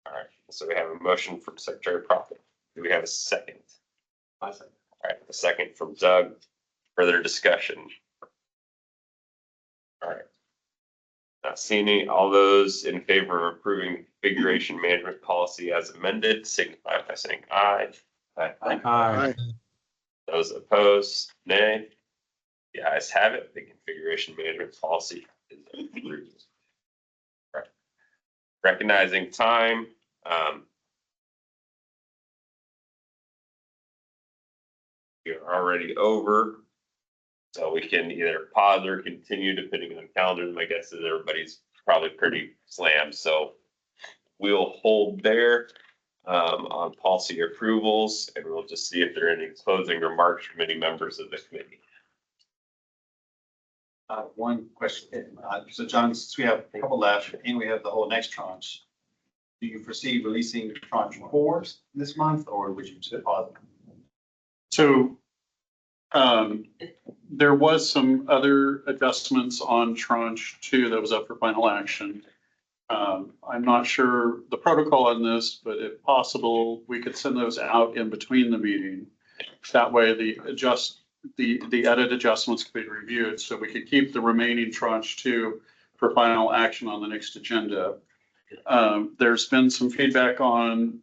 Alright, so we have a motion from Secretary Prophet. Do we have a second? Second. Alright, a second from Doug. Further discussion? Alright. Not seeing any, all those in favor of approving configuration management policy as amended, signify by saying aye. Aye. Those opposed, nay. The ayes have it. The configuration management policy is approved. Right. Recognizing time, we are already over. So we can either pause or continue depending on calendar. My guess is everybody's probably pretty slammed, so we'll hold there on policy approvals, and we'll just see if there are any closing remarks from any members of the committee. One question. So John, since we have a couple left and we have the whole next tranche, do you foresee releasing tranche 4 this month, or would you just pause? So there was some other adjustments on tranche 2 that was up for final action. I'm not sure the protocol on this, but if possible, we could send those out in between the meeting. That way the edit adjustments could be reviewed, so we could keep the remaining tranche 2 for final action on the next agenda. There's been some feedback on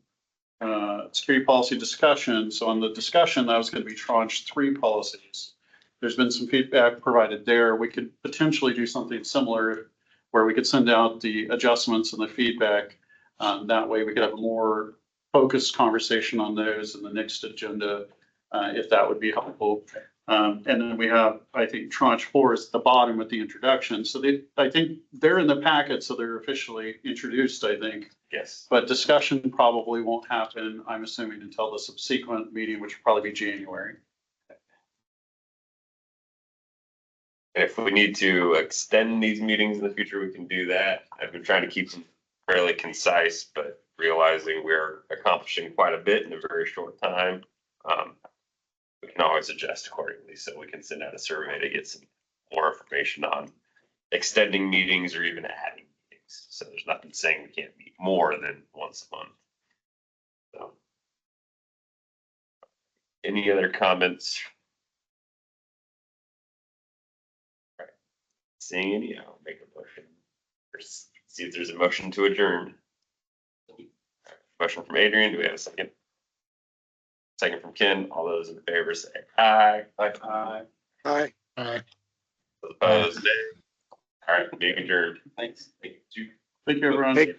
security policy discussion. So on the discussion, that was going to be tranche 3 policies. There's been some feedback provided there. We could potentially do something similar where we could send out the adjustments and the feedback. That way we could have a more focused conversation on those in the next agenda, if that would be helpful. And then we have, I think, tranche 4 is at the bottom with the introduction. So I think they're in the packet, so they're officially introduced, I think. Yes. But discussion probably won't happen, I'm assuming, until the subsequent meeting, which will probably be January. If we need to extend these meetings in the future, we can do that. I've been trying to keep them fairly concise, but realizing we're accomplishing quite a bit in a very short time. We can always adjust accordingly, so we can send out a survey to get some more information on extending meetings or even adding meetings. So there's nothing saying we can't meet more than once a month. So. Any other comments? All right. Seeing any, I'll make a motion. Or see if there's a motion to adjourn. Motion from Adrian, do we have a second? Second from Ken. All those in favor say aye. Aye. Aye. Those opposed, nay. All right, being adjourned. Thanks. Thank you. Thank you, everyone. Hey,